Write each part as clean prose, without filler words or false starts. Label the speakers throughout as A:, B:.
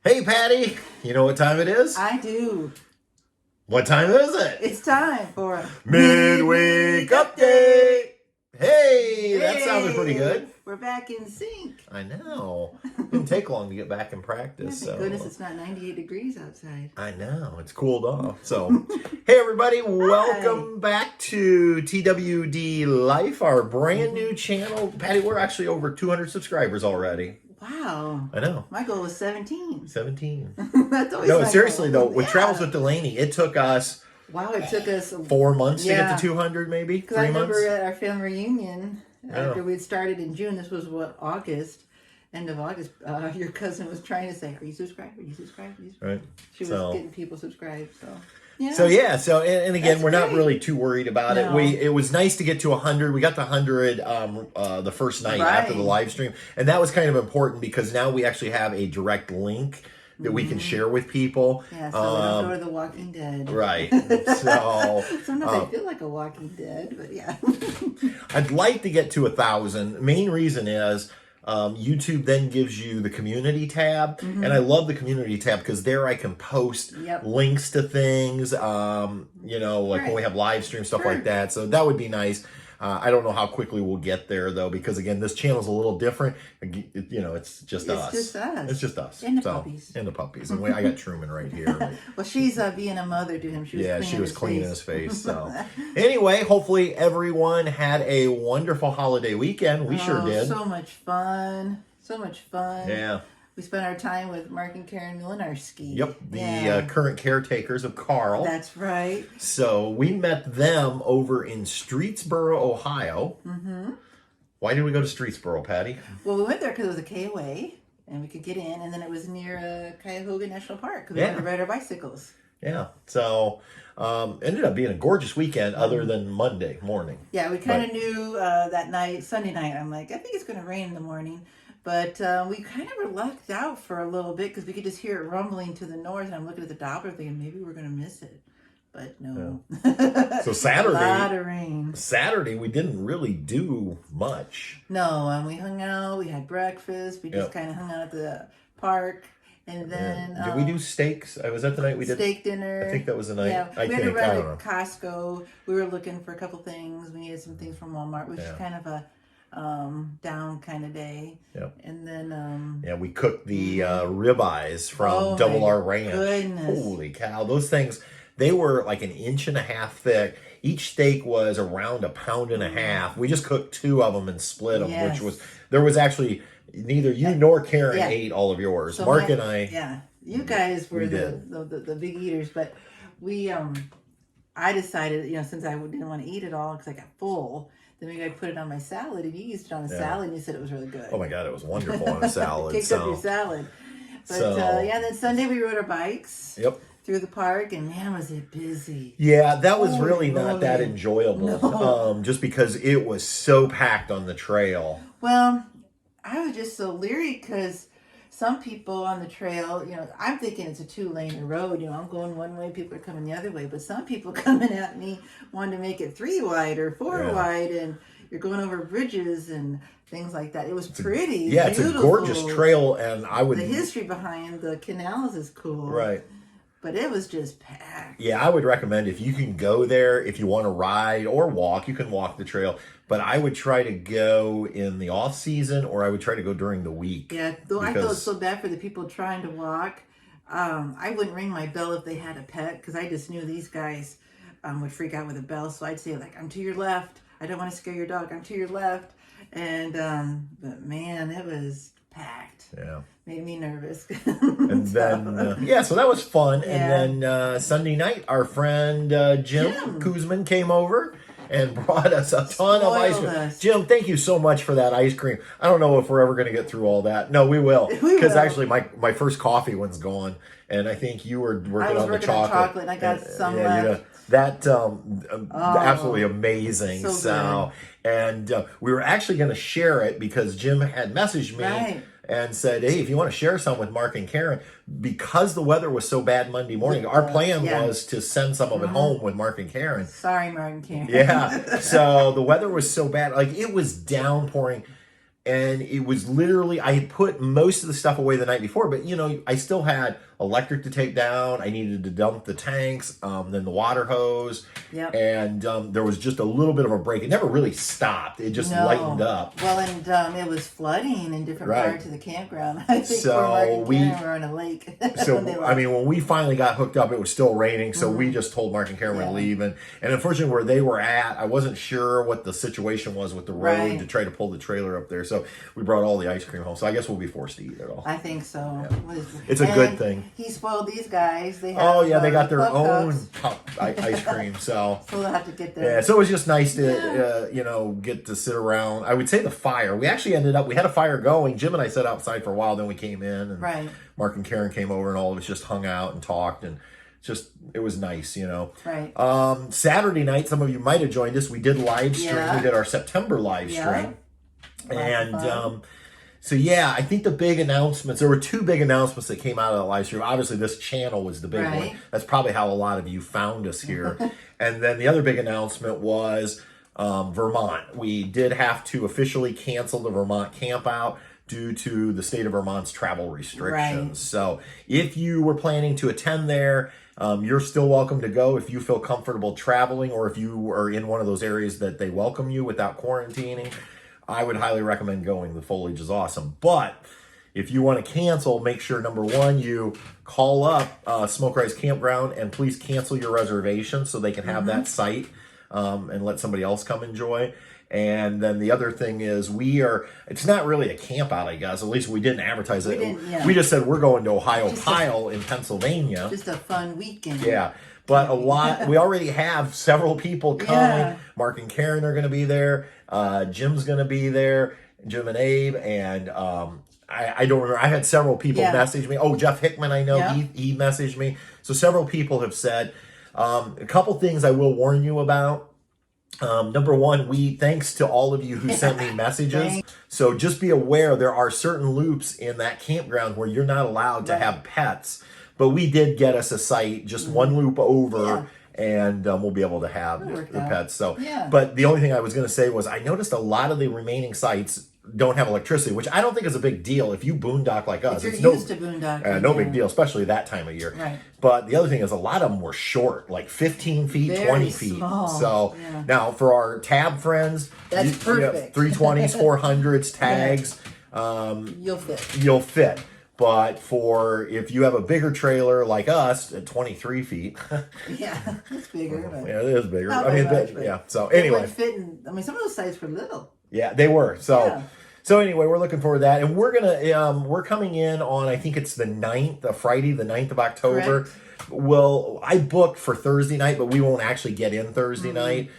A: Hey, Patty, you know what time it is?
B: I do.
A: What time is it?
B: It's time for a
A: Midweek Update. Hey, that sounded pretty good.
B: We're back in sync.
A: I know. Didn't take long to get back in practice.
B: Yeah, thank goodness it's not 98 degrees outside.
A: I know. It's cooled off. So, hey, everybody. Welcome back to TWD Life, our brand new channel. Patty, we're actually over 200 subscribers already.
B: Wow.
A: I know.
B: My goal was 17.
A: 17.
B: That's always
A: No,
B: my
A: seriously,
B: goal.
A: though, with Travels with Delaney, it took us...
B: Wow, it took us
A: 4 months to get to 200, maybe? 3
B: I remember
A: months?
B: at our family reunion, after we'd started in June, this was August, end of August, your cousin was trying to say, are you subscribed? Are you subscribed? Are you subscribed?
A: Right.
B: She was getting people subscribed, so... Yeah.
A: So and again,
B: That's
A: we're not
B: great.
A: really too worried about
B: No.
A: it. It was nice to get to 100. We got to 100 the first night after the
B: Right.
A: live stream, and that was kind of important because now we actually have a direct link that we can share with people.
B: Yeah, so we don't go to The Walking Dead.
A: Right. So
B: sometimes I feel like a Walking Dead, but yeah.
A: I'd like to get to 1,000. Main reason is YouTube then gives you the community tab, and I love the community tab because there I can post links to things, like when we have live stream stuff like that. So that would be nice. I don't know how quickly we'll get there though, because again, this channel's a little different. It's just us.
B: It's just us.
A: It's just us.
B: And the puppies.
A: And the puppies. And I got Truman right here.
B: Well, she's being a mother to him.
A: She was cleaning his face. So anyway, hopefully everyone had a wonderful holiday weekend. We sure did.
B: So much fun. So much fun.
A: Yeah.
B: We spent our time with Mark and Karen Milinarski.
A: Yep, the current caretakers of Carl.
B: That's right.
A: So we met them over in Streetsboro, Ohio. Why did we go to Streetsboro, Patty?
B: Well, we went there because it was a KOA, and we could get in, and then it was near Cuyahoga National Park because we wanted to ride our bicycles.
A: Yeah, so ended up being a gorgeous weekend other than Monday morning.
B: Yeah, we kind of knew that night, Sunday night, I'm like, I think it's going to rain in the morning. But we kind of were lucked out for a little bit because we could just hear it rumbling to the north. And I'm looking at the Doppler thinking maybe we're going to miss it. But no.
A: Yeah. So Saturday.
B: A lot of rain.
A: Saturday, we didn't really do much.
B: No, we hung out. We had breakfast. We just kind of hung out at the park. And then...
A: Did we do steaks? Was that the night we did?
B: Steak dinner.
A: I think that was the night.
B: Yeah,
A: I
B: we had to
A: think.
B: run
A: I don't
B: to
A: know.
B: Costco. We were looking for a couple things. We needed some things from Walmart, which is kind of a... down kind of day.
A: Yep.
B: And then
A: we cooked the ribeyes from Double R Ranch.
B: Goodness.
A: Holy cow, those things, they were like 1.5 inches thick. Each steak was around 1.5 pounds. We just cooked 2 of them and split them, which was, there was actually neither you nor Karen ate all of yours.
B: So
A: Mark and I,
B: you guys were the big eaters, but we I decided, since I didn't want to eat it all because I got full, then maybe I put it on my salad, and you used it on a salad, and you said it was really good.
A: Oh my God, it was wonderful on a salad.
B: Kicked up your salad. But then Sunday we rode our bikes through the park, and man, was it busy.
A: Yeah, that was really not that enjoyable, just because it was so packed on the trail.
B: Well, I was just so leery because some people on the trail, I'm thinking it's a 2-lane road. I'm going one way, people are coming the other way. But some people coming at me wanting to make it 3 wide or 4 wide, and you're going over bridges and things like that. It was pretty.
A: It's a gorgeous trail, and
B: the history behind the canals is cool.
A: Right.
B: But it was just packed.
A: Yeah, I would recommend if you can go there, if you want to ride or walk, you can walk the trail. But I would try to go in the off season, or I would try to go during the week.
B: Yeah, though I felt so bad for the people trying to walk. I wouldn't ring my bell if they had a pet because I just knew these guys would freak out with a bell. So I'd say like, I'm to your left. I don't want to scare your dog. I'm to your left. And but man, it was packed.
A: Yeah.
B: Made me nervous.
A: And then, so that was fun. Yeah. And then Sunday night, our friend Jim Kuzman came over and brought us a ton of ice cream. Jim, thank you so much for that ice cream. I don't know if we're ever going to get through all that. No, we will. Because actually, my first coffee one's gone. And I think you were working on the chocolate.
B: And I got some left.
A: That absolutely amazing. So we were actually going to share it because Jim had messaged me and said, hey, if you want to share some with Mark and Karen, because the weather was so bad Monday morning, our plan was to send some of it home with Mark and Karen.
B: Sorry, Mark and Karen.
A: Yeah. So the weather was so bad. Like, it was downpouring. And it was literally, I had put most of the stuff away the night before, but I still had electric to take down. I needed to dump the tanks, then the water hose.
B: Yep.
A: And there was just a little bit of a break. It never really stopped. It just lightened up.
B: Well, and it was flooding in different parts of the campground. I think
A: so
B: Mark and Karen were on a lake.
A: So, I mean, when we finally got hooked up, it was still raining. So we just told Mark and Karen we're leaving. And unfortunately, where they were at, I wasn't sure what the situation was with the road to try to pull the trailer up there. So we brought all the ice cream home. So I guess we'll be forced to eat it all.
B: I think so.
A: Yeah. It's a good thing.
B: He spoiled these guys. They have,
A: they got their own ice cream. So
B: they'll have to get there.
A: Yeah, so it was just nice to, get to sit around. I would say the fire. We actually we had a fire going. Jim and I sat outside for a while. Then we came in, and Mark and Karen came over, and all of us just hung out and talked, and it was nice,
B: Right.
A: Saturday night, some of you might have joined us. We did live stream. Yeah. We did our September live stream, and so I think the big announcements. There were two big announcements that came out of the live stream. Obviously, this channel was the big one. That's probably how a lot of you found us here. And then the other big announcement was Vermont. We did have to officially cancel the Vermont camp out due to the state of Vermont's travel restrictions. Right. So if you were planning to attend there, you're still welcome to go if you feel comfortable traveling, or if you are in one of those areas that they welcome you without quarantining. I would highly recommend going. The foliage is awesome. But if you want to cancel, make sure, number one, you call up Smoke Rise Campground and please cancel your reservation so they can have that site and let somebody else come enjoy. And then the other thing is it's not really a camp out, I guess. At least we didn't advertise it. We just said we're going to Ohio Pile in Pennsylvania.
B: Just a fun weekend.
A: Yeah. But we already have several people coming. Yeah. Mark and Karen are going to be there. Jim's going to be there. Jim and Abe. And I don't remember. I had several people message me. Oh, Jeff Hickman, I know. Yeah. He messaged me. So several people have said. A couple things I will warn you about. Number one, thanks to all of you who sent me messages. So just be aware there are certain loops in that campground where you're not allowed to have pets. But we did get us a site just one loop over, and we'll be able to have the pets. So, but the only thing I was going to say was I noticed a lot of the remaining sites don't have electricity, which I don't think is a big deal. If you boondock like us,
B: it's used to boondock,
A: no big deal, especially that time of year.
B: Right.
A: But the other thing is a lot of them were short, like 15 feet,
B: very
A: 20 feet.
B: Small.
A: So now for our tab friends,
B: that's perfect.
A: 320s, 400s, tags, You'll fit. But if you have a bigger trailer like us at 23 feet.
B: It's bigger.
A: Yeah, it is bigger. So anyway.
B: Some of those sites were little.
A: Yeah, they were. So anyway, we're looking forward to that. And we're coming in on, I think it's the 9th, Friday, the 9th of October.
B: Correct.
A: Well, I booked for Thursday night, but we won't actually get in Thursday night.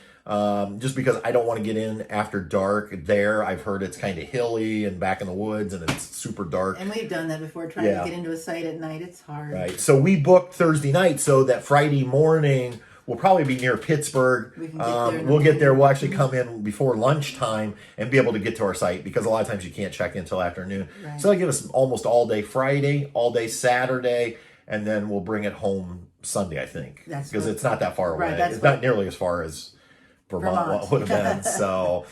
A: Just because I don't want to get in after dark there. I've heard it's kind of hilly and back in the woods and it's super dark.
B: And we've done that before, trying to get into a site at night. It's hard.
A: Right. So we booked Thursday night so that Friday morning we'll probably be near Pittsburgh. We'll get there. We'll actually come in before lunchtime and be able to get to our site because a lot of times you can't check in until afternoon. Right. So that'll give us almost all day Friday, all day Saturday, and then we'll bring it home Sunday, I think. Because it's not that far away. It's not nearly as far as Vermont would have been. So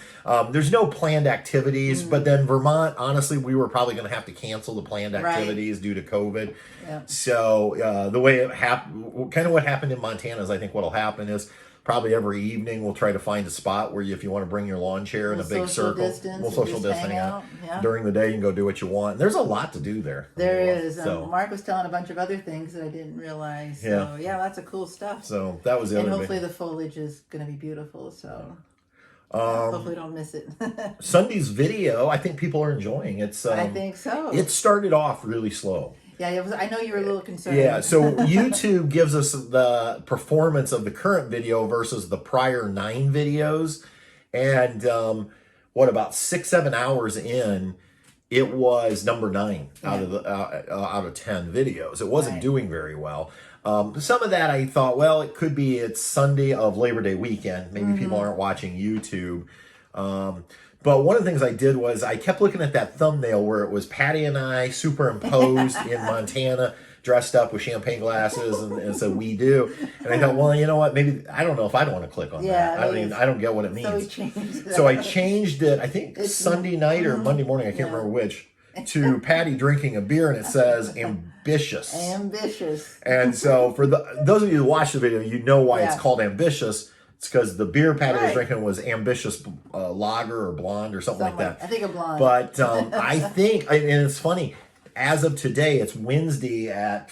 A: there's no planned activities, but then Vermont, honestly, we were probably going to have to cancel the planned activities due to COVID. Yeah. So the way it happened, kind of what happened in Montana is I think what'll happen is probably every evening we'll try to find a spot where if you want to bring your lawn chair in a big circle, we'll social distance out. Yeah. During the day you can go do what you want. There's a lot to do there.
B: There is. Mark was telling a bunch of other things that I didn't realize. So lots of cool stuff.
A: So that was the other thing.
B: And hopefully the foliage is going to be beautiful. So hopefully don't miss it.
A: Sunday's video, I think people are enjoying. I
B: think so.
A: It started off really slow.
B: Yeah, I know you were a little concerned.
A: Yeah, so YouTube gives us the performance of the current video versus the prior 9 videos. And about 6-7 hours in, it was number 9 out of 10 videos. It wasn't doing very well. Some of that I thought, well, it could be it's Sunday of Labor Day weekend. Maybe people aren't watching YouTube. But one of the things I did was I kept looking at that thumbnail where it was Patty and I superimposed in Montana dressed up with champagne glasses and said, "We do." And I thought, well, you know what? Maybe, I don't know if I'd want to click on that. I don't get what it means. So I changed it, I think it's Sunday night or Monday morning, I can't remember which, to Patty drinking a beer, and it says ambitious.
B: Ambitious.
A: And so for those of you who watch the video, you know why it's called ambitious. It's because the beer Patty was drinking was ambitious lager or blonde or something like that.
B: I think a blonde.
A: But I think, and it's funny, as of today, it's Wednesday at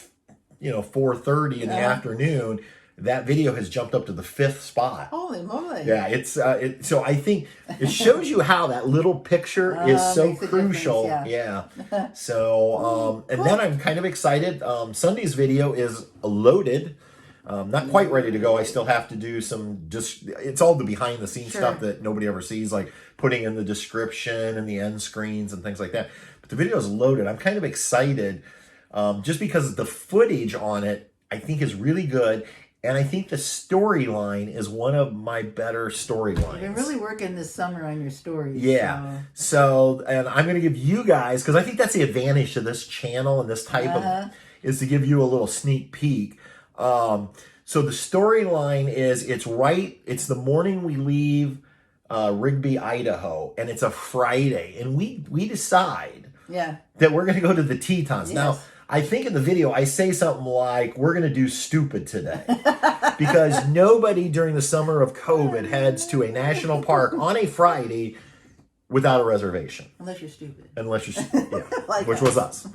A: 4:30 in the afternoon. That video has jumped up to the 5th spot.
B: Holy moly!
A: Yeah, it's so I think it shows you how that little picture is so crucial. Yeah. So and then I'm kind of excited. Sunday's video is loaded. Not quite ready to go. I still have to do it's all the behind the scenes stuff that nobody ever sees, like putting in the description and the end screens and things like that. But the video is loaded. I'm kind of excited just because the footage on it, I think, is really good. And I think the storyline is one of my better storylines.
B: You've been really working this summer on your stories.
A: Yeah. So, and I'm going to give you guys, because I think that's the advantage to this channel and this type of, is to give you a little sneak peek. So the storyline is, it's the morning we leave Rigby, Idaho, and it's a Friday, and we decide that we're going to go to the Tetons. Yes. Now, I think in the video I say something like, we're going to do stupid today, because nobody during the summer of COVID heads to a national park on a Friday without a reservation.
B: Unless you're stupid.
A: Like which was us.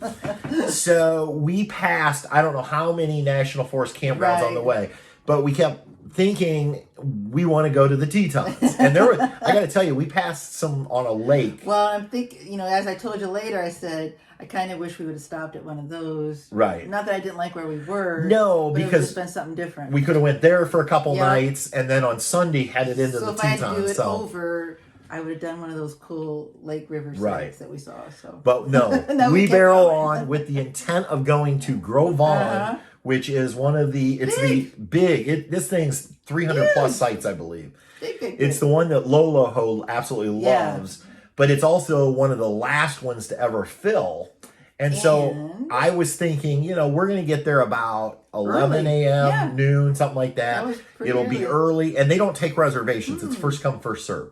A: So we passed, I don't know how many national forest campgrounds on the way, but we kept thinking we want to go to the Tetons. And I got to tell you, we passed some on a lake.
B: Well, I'm thinking, as I told you later, I said, I kind of wish we would have stopped at one of those.
A: Right.
B: Not that I didn't like where we were.
A: No,
B: but
A: because
B: it would have been something different.
A: We could have went there for a couple nights, and then on Sunday headed into the Tetons.
B: So if I had to do it over, I would have done one of those cool lake river sites that we saw. So,
A: but no, we barrel on with the intent of going to Gros Ventre, which is one of this thing's 300 plus sites, I believe. Big. It's the one that Lola absolutely loves, but it's also one of the last ones to ever fill. And so I was thinking, we're going to get there about 11 a.m., noon, something like that. It'll be early, and they don't take reservations. It's first come, first serve.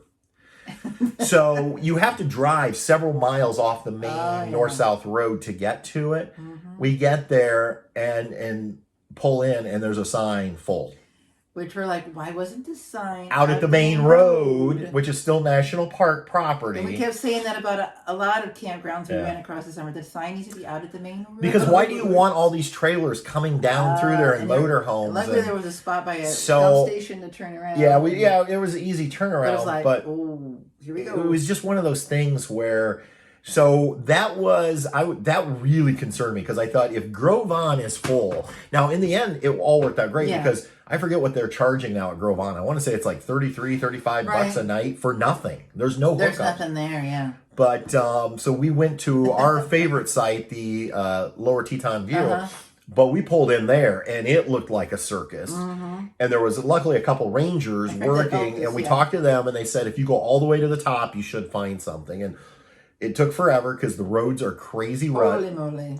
A: So you have to drive several miles off the main north-south road to get to it. We get there and pull in, and there's a sign full.
B: Which we're like, why wasn't this sign
A: out at the main road, which is still national park property?
B: And we kept saying that about a lot of campgrounds we ran across this summer. The sign needs to be out at the main road.
A: Because why do you want all these trailers coming down through there in motorhomes?
B: Luckily, there was a spot by a Shell station to turn around.
A: Yeah, it was an easy turnaround. But it was like,
B: oh, here we go.
A: It was just one of those things where. So that really concerned me, because I thought, if Gros Ventre is full, now in the end it all worked out great, because I forget what they're charging now at Gros Ventre. I want to say it's like 33, 35 bucks a night for nothing. There's no hookup.
B: There's nothing there,
A: But so we went to our favorite site, the Lower Teton View. But we pulled in there, and it looked like a circus. And there was luckily a couple rangers working, and we talked to them, and they said, if you go all the way to the top, you should find something. And it took forever because the roads are crazy rut.
B: Holy moly.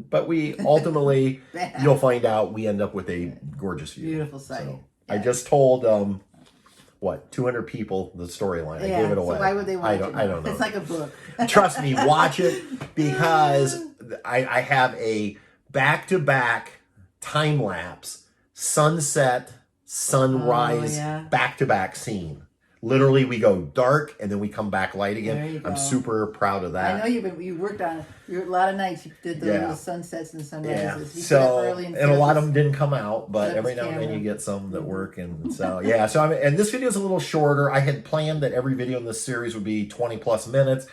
A: But we ultimately, you'll find out, we end up with a gorgeous view.
B: Beautiful site.
A: So I just told 200 people the storyline. I gave it away.
B: So why would they watch it?
A: I don't know.
B: It's like a book.
A: Trust me, watch it, because I have a back-to-back time lapse sunset, sunrise, back-to-back scene. Literally, we go dark and then we come back light again. I'm super proud of that.
B: I know you worked on it. A lot of nights you did those sunsets and sunrises. You
A: so and a lot of them didn't come out, but every now and then you get some that work. And so and this video is a little shorter. I had planned that every video in this series would be 20 plus minutes.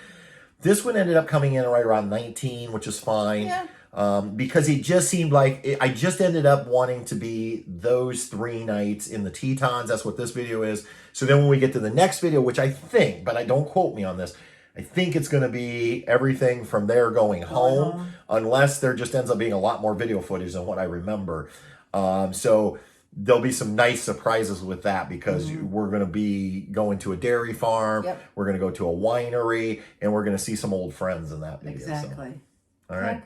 A: This one ended up coming in right around 19, which is fine. Because it just seemed like I just ended up wanting to be those 3 nights in the Tetons. That's what this video is. So then when we get to the next video, which I think, but don't quote me on this, I think it's going to be everything from there going home, unless there just ends up being a lot more video footage than what I remember. So there'll be some nice surprises with that, because we're going to be going to a dairy farm, we're going to go to a winery, and we're going to see some old friends in that video.
B: Exactly.
A: So, all right.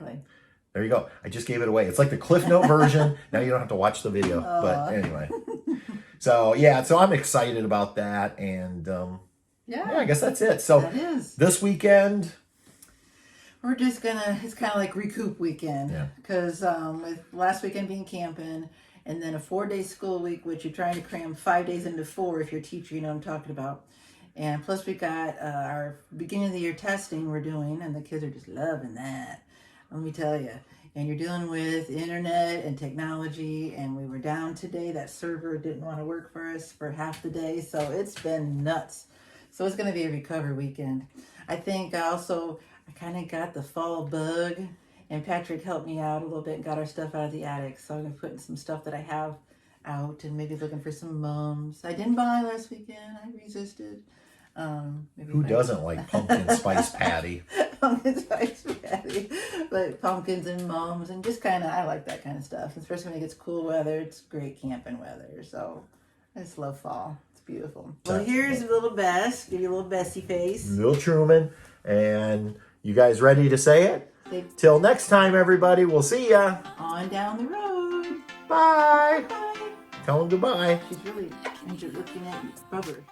A: There you go. I just gave it away. It's like the Cliff Note version. Now you don't have to watch the video. But anyway. So, yeah. So I'm excited about that. And yeah, I guess that's it. So
B: that is.
A: This weekend...
B: We're just gonna, it's kind of like recoup weekend. Because with last weekend being camping, and then a 4-day school week, which you're trying to cram 5 days into 4 if you're a teacher, you know what I'm talking about. And plus we got our beginning of the year testing we're doing, and the kids are just loving that. Let me tell you. And you're dealing with internet and technology, and we were down today. That server didn't want to work for us for half the day, so it's been nuts. So it's going to be a recovery weekend. I think I kind of got the fall bug, and Patrick helped me out a little bit and got our stuff out of the attic. So I'm going to put some stuff that I have out and maybe looking for some mums. I didn't buy last weekend. I resisted.
A: Who doesn't like pumpkin spice patty?
B: Pumpkin spice patty. But pumpkins and mums and just kind of, I like that kind of stuff. Especially when it gets cool weather. It's great camping weather. So I just love fall. It's beautiful. Well, here's a little Bess. Give you a little Bessie face.
A: Little Truman. And you guys ready to say it? Till next time, everybody. We'll see ya.
B: On down the road.
A: Bye.
B: Bye.
A: Tell them goodbye.
B: She's really looking at rubber.